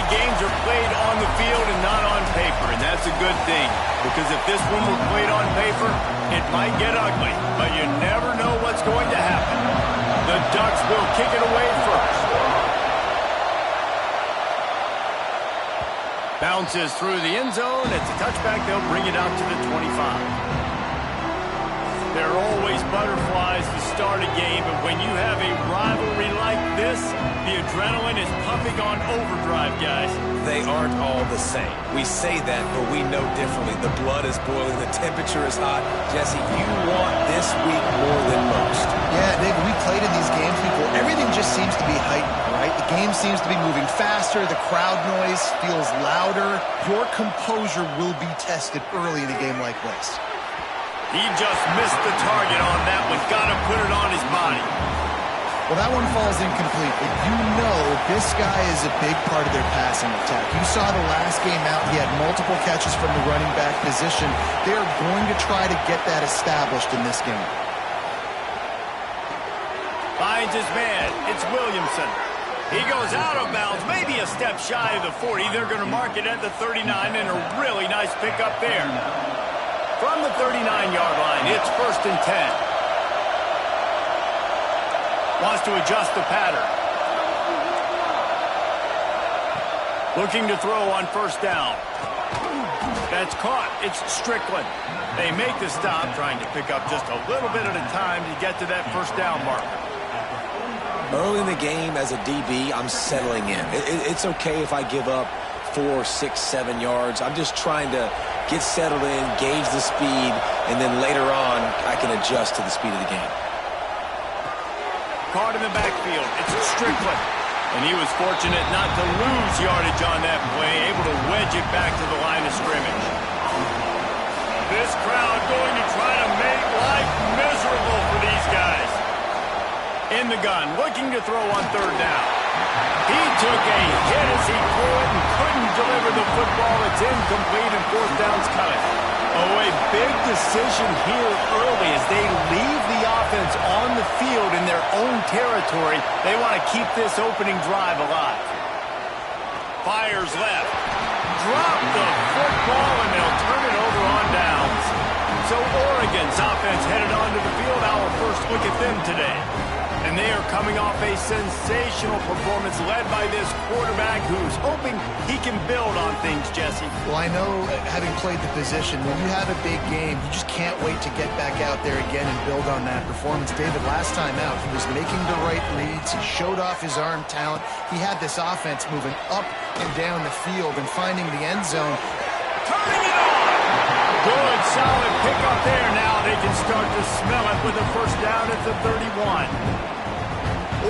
games are played on the field and not on paper, and that's a good thing. Because if this one were played on paper, it might get ugly, but you never know what's going to happen. The Ducks will kick it away first. Bounces through the end zone. It's a touchback. They'll bring it out to the 25. There are always butterflies to start a game, but when you have a rivalry like this, the adrenaline is pumping on overdrive, guys. They aren't all the same. We say that, but we know differently. The blood is boiling. The temperature is hot. Jesse, you want this week more than most. Yeah, David, we played in these games before. Everything just seems to be heightened, right? The game seems to be moving faster. The crowd noise feels louder. Your composure will be tested early in a game like this. He just missed the target on that one. Got to put it on his body. Well, that one falls incomplete, but you know this guy is a big part of their passing attack. You saw the last game out. He had multiple catches from the running back position. They're going to try to get that established in this game. Finds his man. It's Williamson. He goes out of bounds, maybe a step shy of the 40. They're going to mark it at the 39, and a really nice pickup there. From the 39-yard line, it's 1st and 10. Wants to adjust the pattern. Looking to throw on 1st down. That's caught. It's Strickland. They make the stop, trying to pick up just a little bit at a time to get to that 1st down marker. Early in the game, as a DB, I'm settling in. It's okay if I give up 4, 6, 7 yards. I'm just trying to get settled in, gauge the speed, and then later on, I can adjust to the speed of the game. Caught in the backfield. It's Strickland. And he was fortunate not to lose yardage on that play, able to wedge it back to the line of scrimmage. This crowd going to try to make life miserable for these guys. In the gun, looking to throw on 3rd down. He took a hit as he threw it and couldn't deliver the football. It's incomplete and 4th down's coming. Oh, a big decision here early as they leave the offense on the field in their own territory. They want to keep this opening drive alive. Fires left. Drop the football and they'll turn it over on downs. So Oregon's offense headed onto the field. Our first look at them today. And they are coming off a sensational performance led by this quarterback who's hoping he can build on things, Jesse. Well, I know, having played the position, when you have a big game, you just can't wait to get back out there again and build on that performance. David, last time out, he was making the right reads. He showed off his arm talent. He had this offense moving up and down the field and finding the end zone. Turning it on! Good, solid pickup there. Now they can start to smell it with a 1st down at the 31.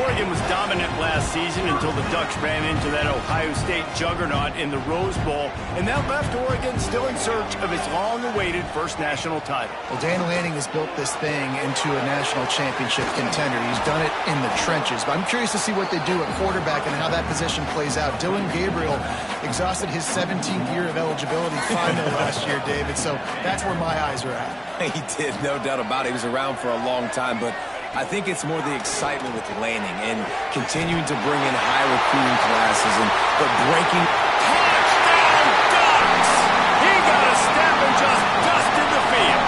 Oregon was dominant last season until the Ducks ran into that Ohio State juggernaut in the Rose Bowl, and that left Oregon still in search of its long-awaited first national title. Well, Dan Lanning has built this thing into a national championship contender. He's done it in the trenches, but I'm curious to see what they do at quarterback and how that position plays out. Dylan Gabriel exhausted his 17th year of eligibility finally last year, David, so that's where my eyes are at. He did, no doubt about it. He was around for a long time, but I think it's more the excitement with Lanning and continuing to bring in high recruiting classes but breaking. Touchdown Ducks! He got a step and just dusted the field.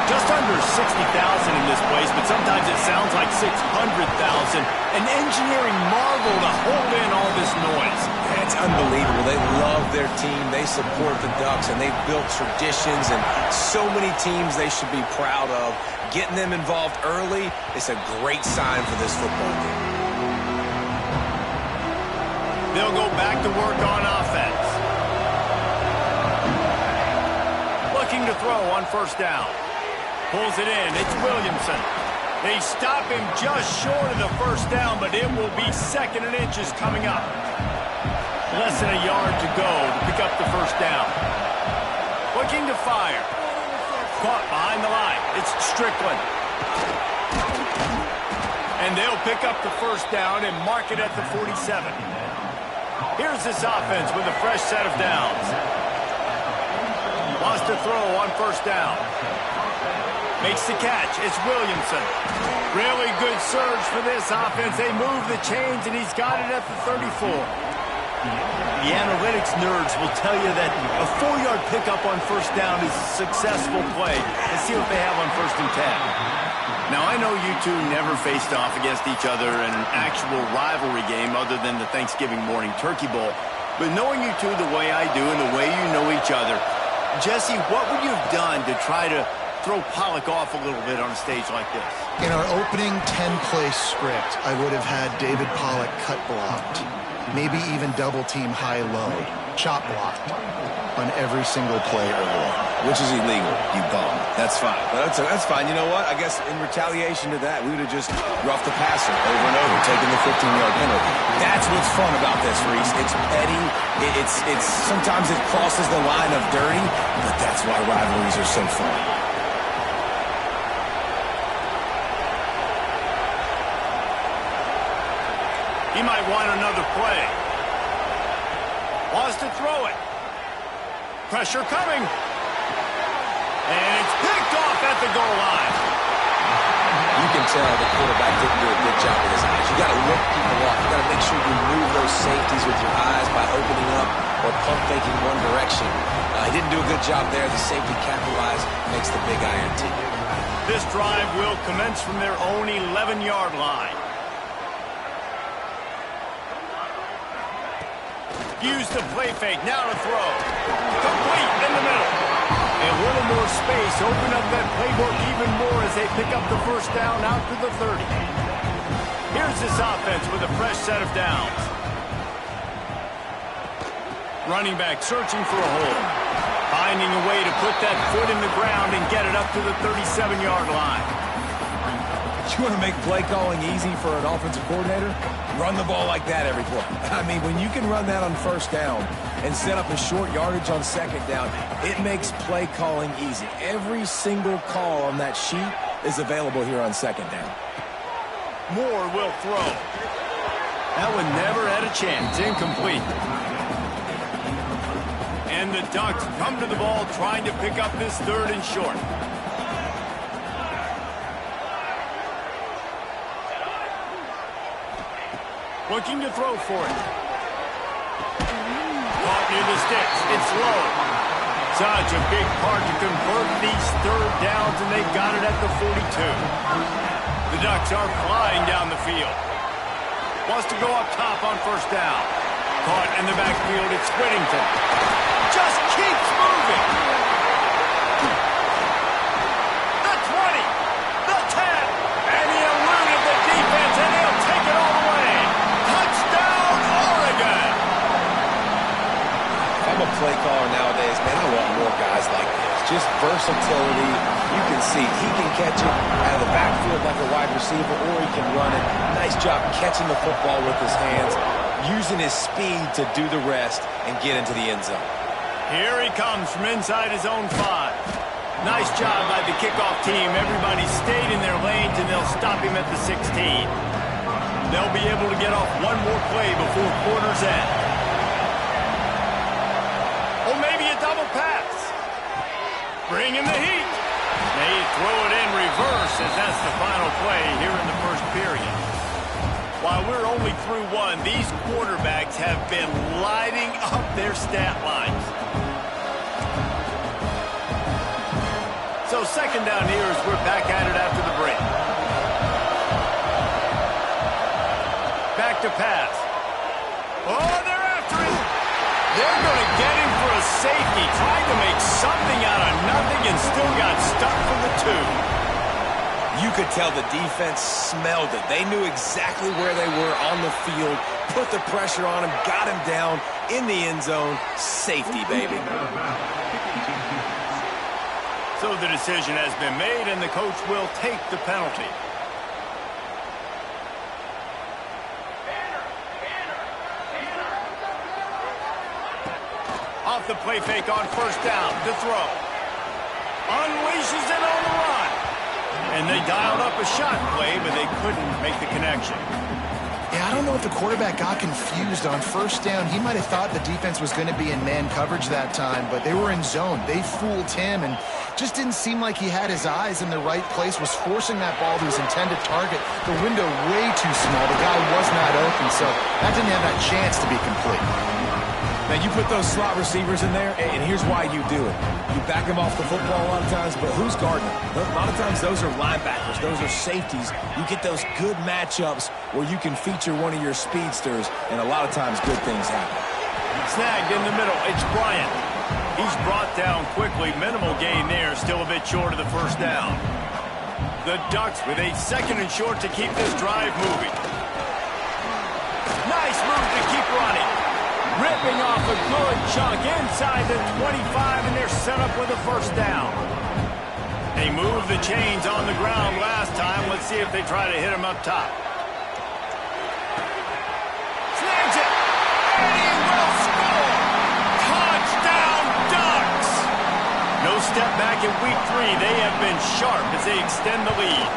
Just under 60,000 in this place, but sometimes it sounds like 600,000. An engineering marvel to hold in all this noise. It's unbelievable. They love their team. They support the Ducks, and they've built traditions and so many teams they should be proud of. Getting them involved early is a great sign for this football team. They'll go back to work on offense. Looking to throw on 1st down. Pulls it in. It's Williamson. They stop him just short of the 1st down, but it will be 2nd and inches coming up. Less than a yard to go to pick up the 1st down. Looking to fire. Caught behind the line. It's Strickland. And they'll pick up the 1st down and mark it at the 47. Here's this offense with a fresh set of downs. Wants to throw on 1st down. Makes the catch. It's Williamson. Really good surge for this offense. They move the chains, and he's got it at the 34. The analytics nerds will tell you that a 4-yard pickup on first down is a successful play. Let's see what they have on 1st and 10. Now, I know you two never faced off against each other in an actual rivalry game other than the Thanksgiving morning Turkey Bowl. But knowing you two the way I do and the way you know each other, Jesse, what would you have done to try to throw Pollock off a little bit on a stage like this? In our opening 10-play script, I would have had David Pollock cut blocked. Maybe even double-team high-low, chop blocked on every single play early. Which is illegal, you bum. That's fine. But that's fine. You know what? I guess in retaliation to that, we would have just roughed the passer over and over, taking the 15-yard penalty. That's what's fun about this, Reese. It's petty. It's sometimes it crosses the line of dirty, but that's why rivalries are so fun. He might want another play. Wants to throw it. Pressure coming. And it's picked off at the goal line. You can tell the quarterback didn't do a good job with his eyes. You got to look people off. You got to make sure you move those safeties with your eyes by opening up or pump faking one direction. He didn't do a good job there. The safety capitalized, makes the big INT. This drive will commence from their own 11-yard line. Use the play fake, now to throw. Complete in the middle. A little more space, open up that playbook even more as they pick up the first down out to the 30. Here's this offense with a fresh set of downs. Running back searching for a hole. Finding a way to put that foot in the ground and get it up to the 37-yard line. You want to make play calling easy for an offensive coordinator? Run the ball like that every play. I mean, when you can run that on first down and set up a short yardage on second down, it makes play calling easy. Every single call on that sheet is available here on second down. Moore will throw. That one never had a chance. Incomplete. And the Ducks come to the ball trying to pick up this 3rd and short. Looking to throw for it. Caught near the sticks. It's low. Such a big part to convert these 3rd downs, and they got it at the 42. The Ducks are flying down the field. Wants to go up top on first down. Caught in the backfield. It's Whittington. Just keeps moving. The 20. The 10. And he eluded the defense, and he'll take it all the way. Touchdown, Oregon! I'm a play caller nowadays, man. I want more guys like this. Just versatility. You can see he can catch it out of the backfield like a wide receiver, or he can run it. Nice job catching the football with his hands, using his speed to do the rest and get into the end zone. Here he comes from inside his own 5. Nice job by the kickoff team. Everybody stayed in their lanes, and they'll stop him at the 16. They'll be able to get off one more play before quarter's end. Or maybe a double pass. Bring in the heat. They throw it in reverse as that's the final play here in the first period. While we're only through 1, these quarterbacks have been lighting up their stat lines. So second down here as we're back at it after the break. Back to pass. Oh, they're after him. They're going to get him for a safety. Trying to make something out of nothing and still got stuck for the 2. You could tell the defense smelled it. They knew exactly where they were on the field, put the pressure on him, got him down in the end zone. Safety, baby. So the decision has been made, and the coach will take the penalty. Off the play fake on first down to throw. Unleashes it on the run. And they dialed up a shot play, but they couldn't make the connection. Yeah, I don't know if the quarterback got confused on first down. He might have thought the defense was going to be in man coverage that time, but they were in zone. They fooled him and just didn't seem like he had his eyes in the right place, was forcing that ball to his intended target. The window way too small. The guy was not open, so that didn't have that chance to be complete. Now, you put those slot receivers in there, and here's why you do it. You back them off the football a lot of times, but who's guarding them? A lot of times those are linebackers. Those are safeties. You get those good matchups where you can feature one of your speedsters, and a lot of times good things happen. Snagged in the middle. It's Bryant. He's brought down quickly. Minimal gain there. Still a bit short of the first down. The Ducks with a 2nd and short to keep this drive moving. Nice move to keep running. Ripping off a good chunk inside the 25, and they're set up with a first down. They moved the chains on the ground last time. Let's see if they try to hit him up top. Snags it, and he will score! Touchdown, Ducks! No step back in week 3. They have been sharp as they extend the lead.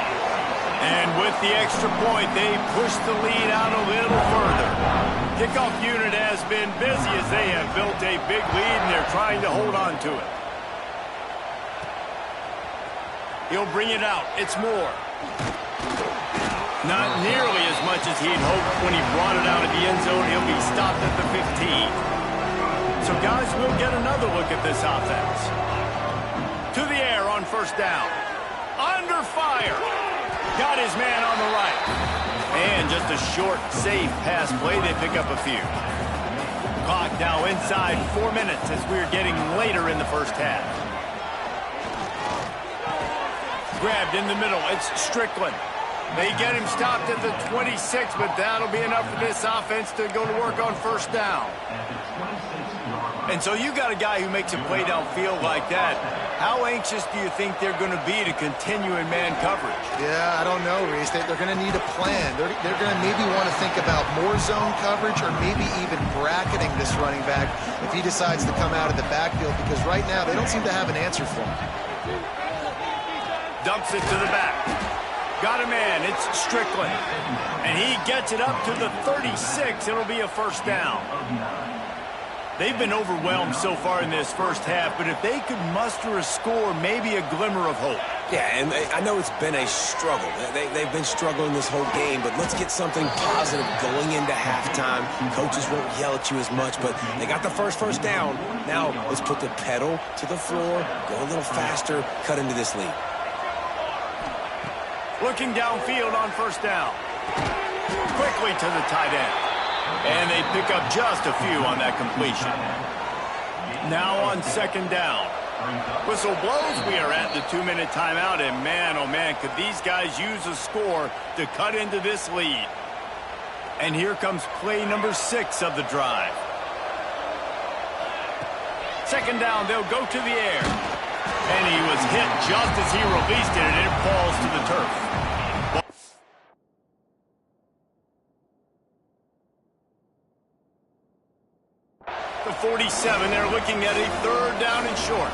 And with the extra point, they push the lead out a little further. Kickoff unit has been busy as they have built a big lead, and they're trying to hold on to it. He'll bring it out. It's Moore. Not nearly as much as he'd hoped when he brought it out of the end zone. He'll be stopped at the 15. So, guys, we'll get another look at this offense. To the air on first down. Under fire. Got his man on the right. And just a short, safe pass play. They pick up a few. Clock now inside 4 minutes as we're getting later in the first half. Grabbed in the middle. It's Strickland. They get him stopped at the 26, but that'll be enough for this offense to go to work on first down. And so you got a guy who makes a play downfield like that. How anxious do you think they're going to be to continue in man coverage? Yeah, I don't know, Reese. They're going to need a plan. They're going to maybe want to think about more zone coverage or maybe even bracketing this running back if he decides to come out of the backfield, because right now they don't seem to have an answer for him. Dumps it to the back. Got a man. It's Strickland. And he gets it up to the 36. It'll be a first down. They've been overwhelmed so far in this first half, but if they could muster a score, maybe a glimmer of hope. Yeah, and I know it's been a struggle. They've been struggling this whole game, but let's get something positive going into halftime. Coaches won't yell at you as much, but they got the first down. Now let's put the pedal to the floor, go a little faster, cut into this lead. Looking downfield on first down. Quickly to the tight end. And they pick up just a few on that completion. Now on second down. Whistle blows. We are at the 2-minute timeout. And man, oh man, could these guys use a score to cut into this lead. And here comes play number 6 of the drive. Second down, they'll go to the air. And he was hit just as he released it, and it falls to the turf. The 47, they're looking at a 3rd down and short.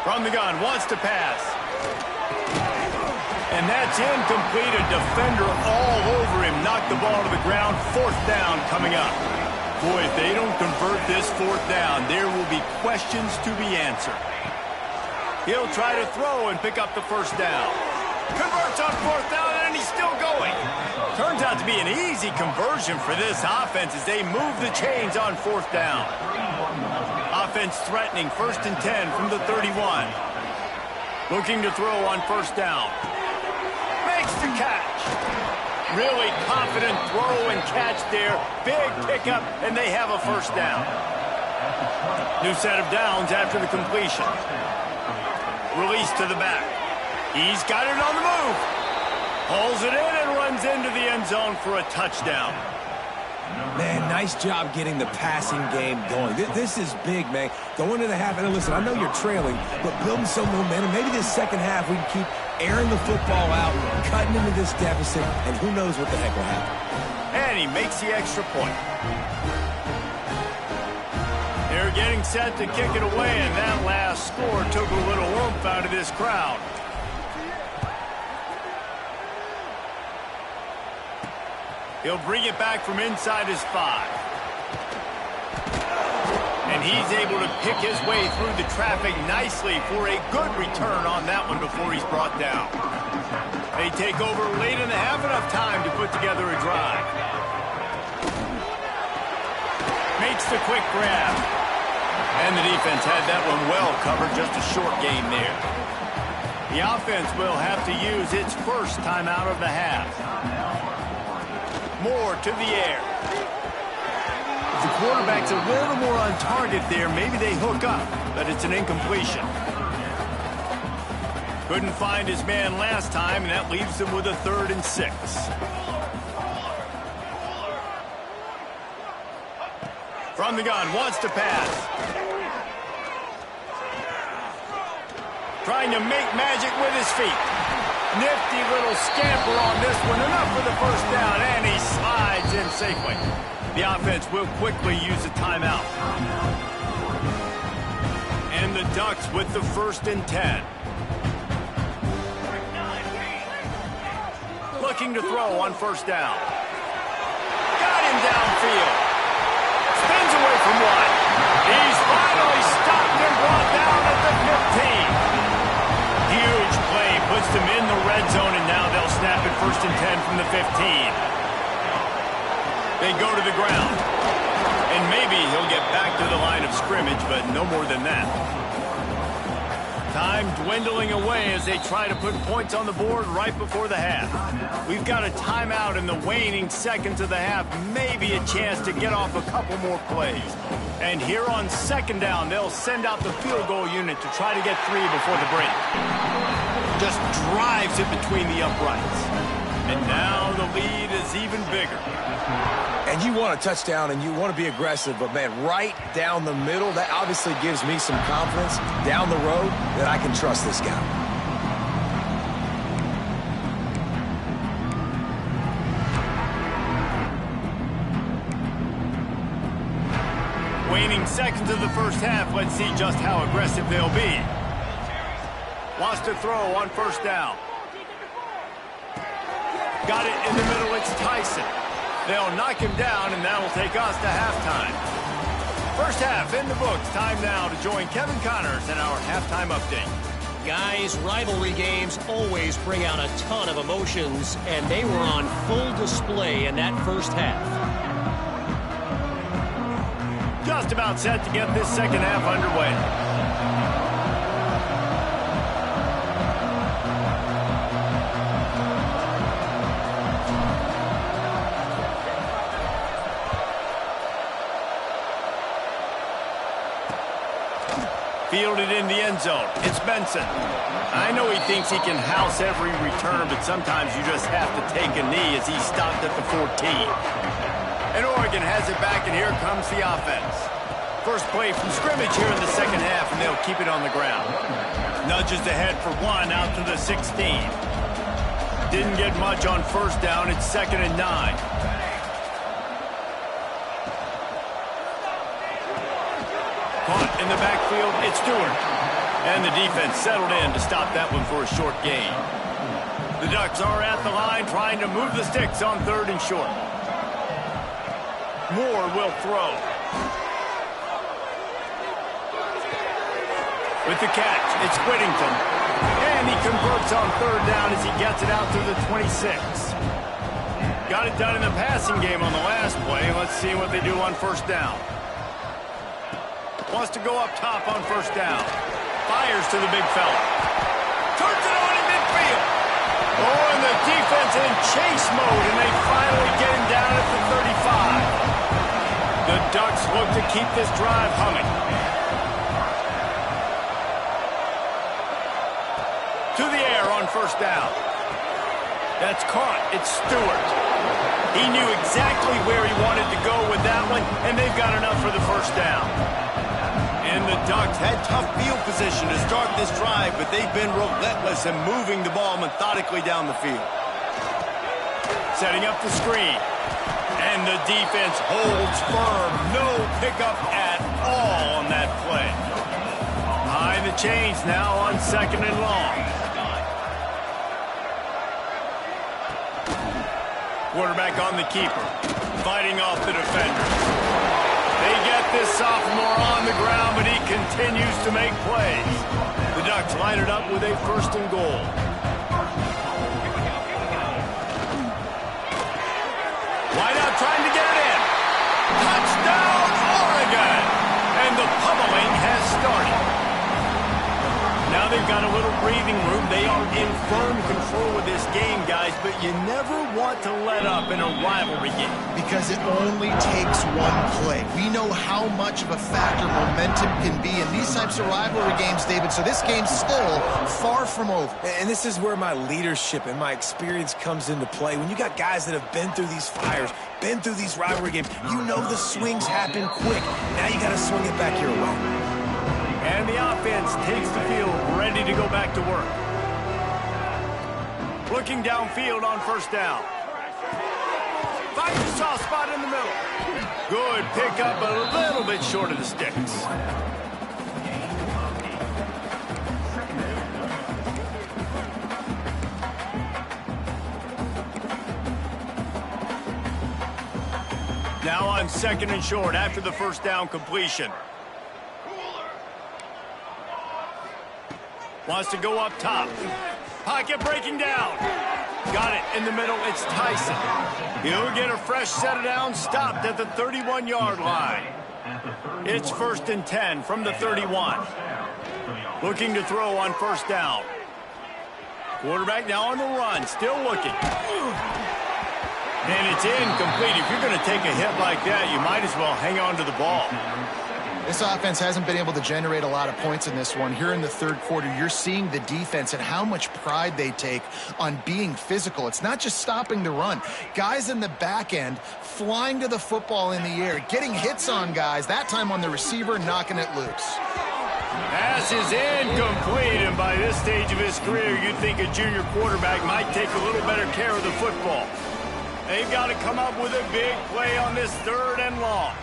From the gun, wants to pass. And that's incomplete. A defender all over him. Knocked the ball to the ground. 4th down coming up. Boy, if they don't convert this 4th down, there will be questions to be answered. He'll try to throw and pick up the first down. Converts on 4th down, and he's still going. Turns out to be an easy conversion for this offense as they move the chains on 4th down. Offense threatening 1st and 10 from the 31. Looking to throw on 1st down. Makes the catch. Really confident throw and catch there. Big pickup, and they have a 1st down. New set of downs after the completion. Release to the back. He's got it on the move. Pulls it in and runs into the end zone for a touchdown. Man, nice job getting the passing game going. This is big, man. Going into the half, and listen, I know you're trailing, but building some momentum. Maybe this second half we can keep airing the football out, cutting into this deficit, and who knows what the heck will happen. And he makes the extra point. They're getting set to kick it away, and that last score took a little oomph out of this crowd. He'll bring it back from inside his 5. And he's able to pick his way through the traffic nicely for a good return on that one before he's brought down. They take over late in the half, enough time to put together a drive. Makes the quick grab. And the defense had that one well covered, just a short gain there. The offense will have to use its first timeout of the half. Moore to the air. If the quarterback's a little more on target there, maybe they hook up, but it's an incompletion. Couldn't find his man last time, and that leaves him with a 3rd and 6. From the gun, wants to pass. Trying to make magic with his feet. Nifty little scamper on this one. Enough for the first down, and he slides in safely. The offense will quickly use a timeout. And the Ducks with the 1st and 10. Looking to throw on 1st down. Got him downfield. Spins away from one. He's finally stopped and brought down at the 15. Huge play puts them in the red zone, and now they'll snap it 1st and 10 from the 15. They go to the ground. And maybe he'll get back to the line of scrimmage, but no more than that. Time dwindling away as they try to put points on the board right before the half. We've got a timeout in the waning seconds of the half. Maybe a chance to get off a couple more plays. And here on 2nd down, they'll send out the field goal unit to try to get 3 before the break. Just drives it between the uprights. And now the lead is even bigger. And you want a touchdown and you want to be aggressive, but man, right down the middle, that obviously gives me some confidence down the road that I can trust this guy. Waning seconds of the first half, let's see just how aggressive they'll be. Wants to throw on 1st down. Got it in the middle, it's Tyson. They'll knock him down, and that'll take us to halftime. First half in the books. Time now to join Kevin Connors in our halftime update. Guys, rivalry games always bring out a ton of emotions, and they were on full display in that first half. Just about set to get this second half underway. Fielded in the end zone. It's Benson. I know he thinks he can house every return, but sometimes you just have to take a knee as he stopped at the 14. And Oregon has it back, and here comes the offense. First play from scrimmage here in the second half, and they'll keep it on the ground. Nudges ahead for 1 out to the 16. Didn't get much on 1st down. It's 2nd and 9. Caught in the backfield, it's Stewart. And the defense settled in to stop that one for a short gain. The Ducks are at the line trying to move the sticks on 3rd and short. Moore will throw. With the catch, it's Whittington. And he converts on 3rd down as he gets it out to the 26. Got it done in the passing game on the last play. Let's see what they do on 1st down. Wants to go up top on 1st down. Fires to the big fella. Turns it on in midfield. Oh, and the defense in chase mode, and they finally get him down at the 35. The Ducks look to keep this drive humming. To the air on 1st down. That's caught. It's Stewart. He knew exactly where he wanted to go with that one, and they've got enough for the 1st down. And the Ducks had tough field position to start this drive, but they've been relentless in moving the ball methodically down the field. Setting up the screen. And the defense holds firm. No pickup at all on that play. High the chains now on 2nd and long. Quarterback on the keeper, fighting off the defenders. They get this sophomore on the ground, but he continues to make plays. The Ducks line it up with a 1st and goal. Wide out trying to get it in. Touchdown, Oregon! And the pummeling has started. Now they've got a little breathing room. They are in firm control of this game, guys, but you never want to let up in a rivalry game. Because it only takes one play. We know how much of a factor momentum can be in these types of rivalry games, David, so this game's still far from over. And this is where my leadership and my experience comes into play. When you got guys that have been through these fires, been through these rivalry games, you know the swings happen quick. Now you got to swing it back your way. And the offense takes the field, ready to go back to work. Looking downfield on 1st down. Finds a soft spot in the middle. Good pickup, a little bit short of the sticks. Now on 2nd and short after the 1st down completion. Wants to go up top. Pocket breaking down. Got it in the middle. It's Tyson. He'll get a fresh set of downs, stopped at the 31-yard line. It's 1st and 10 from the 31. Looking to throw on 1st down. Quarterback now on the run, still looking. And it's incomplete. If you're going to take a hit like that, you might as well hang on to the ball. This offense hasn't been able to generate a lot of points in this one. Here in the 3rd quarter, you're seeing the defense and how much pride they take on being physical. It's not just stopping the run. Guys in the back end flying to the football in the air, getting hits on guys, that time on the receiver, knocking it loose. Pass is incomplete, and by this stage of his career, you'd think a junior quarterback might take a little better care of the football. They've got to come up with a big play on this 3rd and long.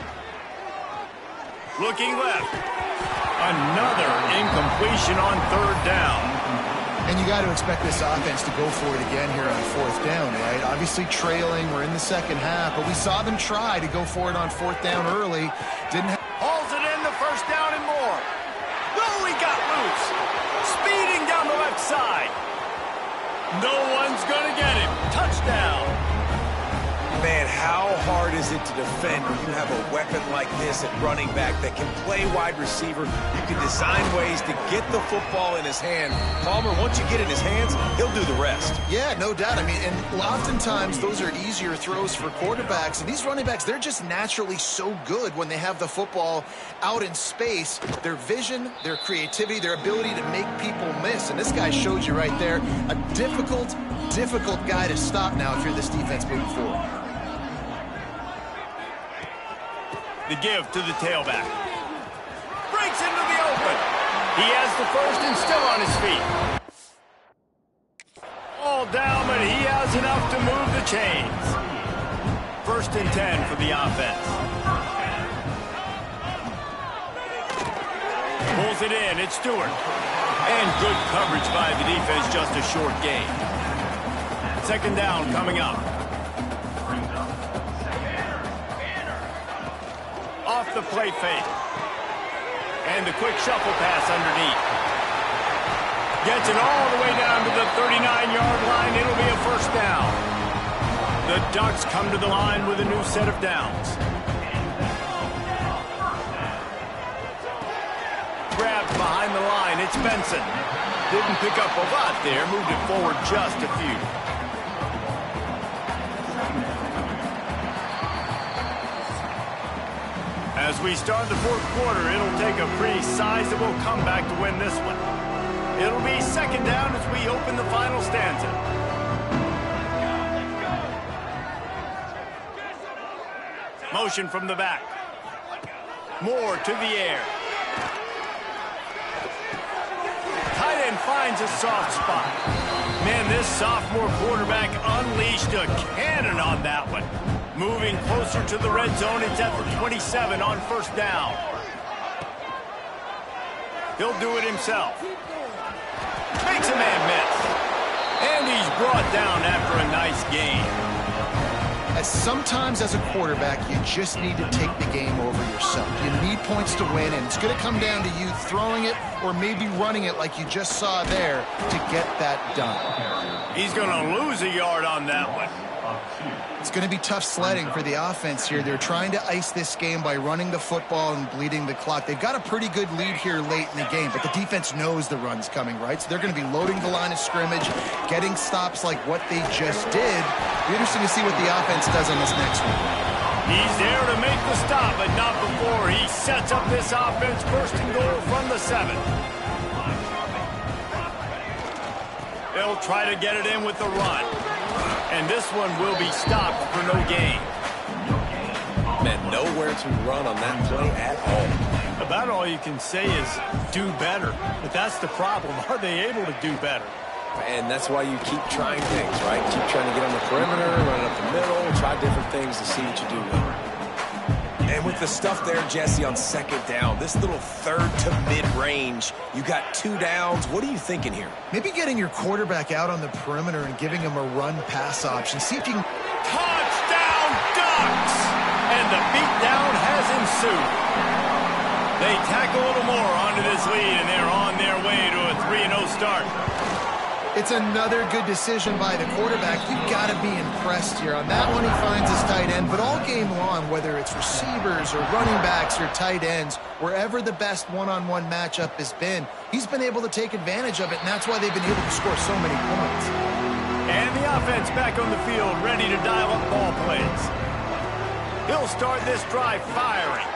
Looking left. Another incompletion on 3rd down. And you got to expect this offense to go for it again here on 4th down, right? Obviously trailing. We're in the 2nd half, but we saw them try to go for it on 4th down early. Didn't hauls it in the 1st down and more. Oh, he got loose. Speeding down the left side. No one's going to get him. Touchdown. Man, how hard is it to defend when you have a weapon like this at running back that can play wide receiver? You can design ways to get the football in his hand. Palmer, once you get it in his hands, he'll do the rest. Yeah, no doubt. I mean, and oftentimes those are easier throws for quarterbacks. And these running backs, they're just naturally so good when they have the football out in space. Their vision, their creativity, their ability to make people miss. And this guy showed you right there, a difficult guy to stop now if you're this defense moving forward. The give to the tailback. Breaks into the open. He has the 1st and still on his feet. All down, but he has enough to move the chains. 1st and 10 for the offense. Pulls it in. It's Stewart. And good coverage by the defense, just a short gain. 2nd down coming up. Off the play fake. And the quick shuffle pass underneath. Gets it all the way down to the 39-yard line. It'll be a 1st down. The Ducks come to the line with a new set of downs. Grabbed behind the line. It's Benson. Didn't pick up a lot there. Moved it forward just a few. As we start the 4th quarter, it'll take a pretty sizable comeback to win this one. It'll be 2nd down as we open the final stanza. Motion from the back. Moore to the air. Tight end finds a soft spot. Man, this sophomore quarterback unleashed a cannon on that one. Moving closer to the red zone, it's at the 27 on 1st down. He'll do it himself. Makes a man miss. And he's brought down after a nice gain. Sometimes as a quarterback, you just need to take the game over yourself. You need points to win, and it's going to come down to you throwing it or maybe running it like you just saw there to get that done. He's going to lose a yard on that one. It's going to be tough sledding for the offense here. They're trying to ice this game by running the football and bleeding the clock. They've got a pretty good lead here late in the game, but the defense knows the run's coming, right? So they're going to be loading the line of scrimmage, getting stops like what they just did. Be interesting to see what the offense does on this next one. He's there to make the stop, but not before he sets up this offense first and goal from the 7. They'll try to get it in with the run. And this one will be stopped for no gain. Man, nowhere to run on that play at all. About all you can say is do better. But that's the problem. Are they able to do better? And that's why you keep trying things, right? Keep trying to get on the perimeter, run it up the middle, try different things to see what you do well. And with the stuff there, Jesse, on second down, this little third to mid-range, you got 2 downs. What are you thinking here? Maybe getting your quarterback out on the perimeter and giving him a run-pass option. See if you can... Touchdown, Ducks! And the beatdown has ensued. They tack a little more onto this lead, and they're on their way to a 3-0 start. It's another good decision by the quarterback. You've got to be impressed here. On that one, he finds his tight end. But all game long, whether it's receivers or running backs or tight ends, wherever the best one-on-one matchup has been, he's been able to take advantage of it, and that's why they've been able to score so many points. And the offense back on the field, ready to dial up ball plays. He'll start this drive firing.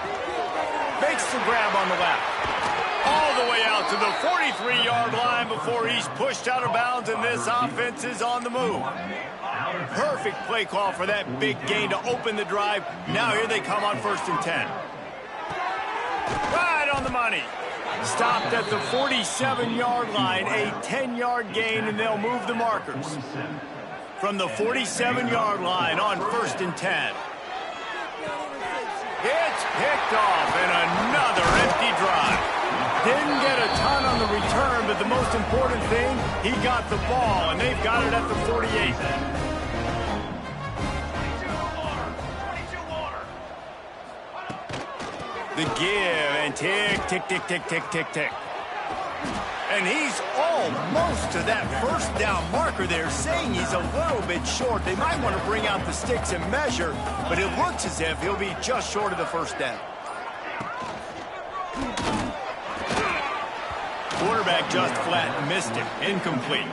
Makes the grab on the left. All the way out to the 43-yard line before he's pushed out of bounds, and this offense is on the move. Perfect play call for that big gain to open the drive. Now here they come on 1st and 10. Right on the money. Stopped at the 47-yard line, a 10-yard gain, and they'll move the markers. From the 47-yard line on 1st and 10. It's picked off, and another empty drive. Didn't get a ton on the return, but the most important thing, he got the ball, and they've got it at the 48. The give, and tick, tick, tick, tick, tick, tick, tick. And he's almost to that first down marker there, saying he's a little bit short. They might want to bring out the sticks and measure, but it looks as if he'll be just short of the first down. Quarterback just flat missed it. Incomplete.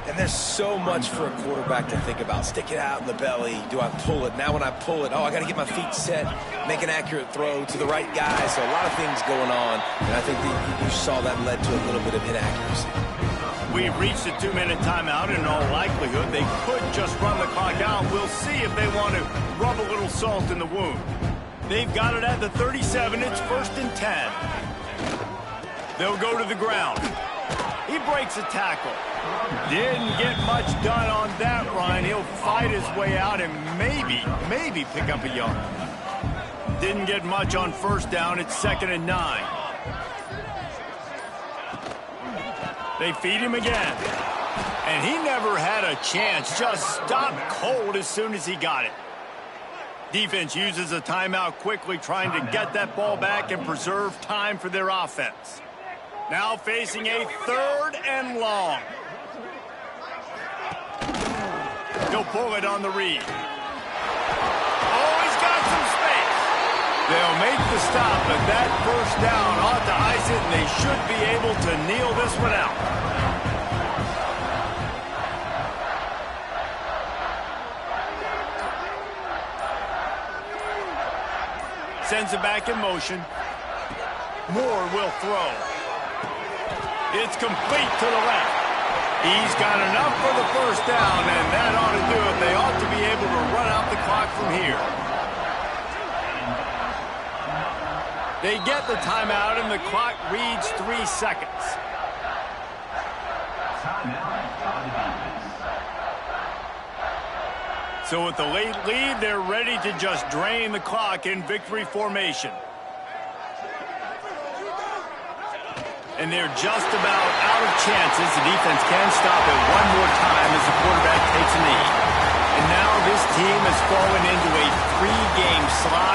And there's so much for a quarterback to think about. Stick it out in the belly. Do I pull it? Now when I pull it, I got to get my feet set, make an accurate throw to the right guy. So a lot of things going on. And I think that you saw that led to a little bit of inaccuracy. We've reached a 2-minute timeout, and in all likelihood, they could just run the clock out. We'll see if they want to rub a little salt in the wound. They've got it at the 37. It's 1st and 10. They'll go to the ground. He breaks a tackle. Didn't get much done on that run. He'll fight his way out and maybe pick up a yard. Didn't get much on 1st down. It's 2nd and 9. They feed him again. And he never had a chance. Just stopped cold as soon as he got it. Defense uses a timeout quickly, trying to get that ball back and preserve time for their offense. Now facing a 3rd and long. He'll pull it on the read. Oh, he's got some space. They'll make the stop, but that 1st down ought to ice it, and they should be able to kneel this one out. Sends it back in motion. Moore will throw. It's complete to the left. He's got enough for the 1st down, and that ought to do it. They ought to be able to run out the clock from here. They get the timeout, and the clock reads 3 seconds. So with the late lead, they're ready to just drain the clock in victory formation. And they're just about out of chances. The defense can stop it one more time as the quarterback takes a knee. And now this team has fallen into a 3-game slide.